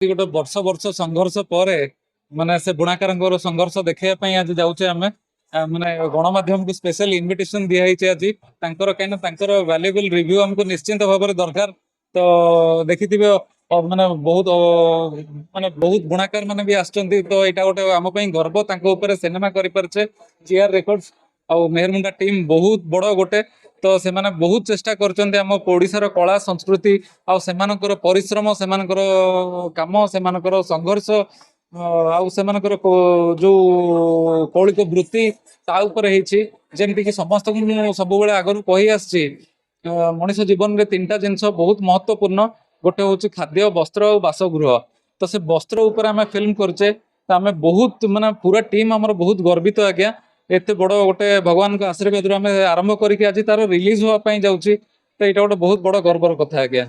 गोटे वर्ष वर्ष संघर्ष पर माने से बुणाकार संघर्ष देखा आज जाऊे आम माने गणमाध्यम को स्पेशल इनविटेशन दिखाई आज कहीं वैल्यूएबल रिव्यू हमको निश्चिंत भाव में दरकार। तो देखि माने बहुत माने बहुत बुणाकार माने भी आछंती। तो यहाँ गोटे आम गर्व ऊपर सिनेमा करें जीआर रेकर्ड्स और मेहरमुंडा टीम बहुत बड़ गोटे। तो से माने बहुत चेष्टा करछन्ते आम ओडिशार कला संस्कृति आउ सेमानकर परिश्रम सेमानकर काम सेमानकर संघर्ष आउ सेमानकर जो कौलिक वृत्ति ता ऊपर हेछि। जेमति कि समस्त सब बेले आगु कही आछि मनुष्य जीवन में तीन टा जिनस बहुत महत्वपूर्ण। गोटे हूँ खाद्य वस्त्र और बासगृह। तो से वस्त्र उपर आम फिल्म करचे तो आम बहुत माने पूरा टीम आमर बहुत गर्वित आज्ञा। एत बड़ गोटे भगवान का आशीर्वाद आम आरंभ करके आज तार रिलीज होगापी जाऊँगी। तो यहाँ गोटे बहुत बड़ गर्वर कथा आज्ञा।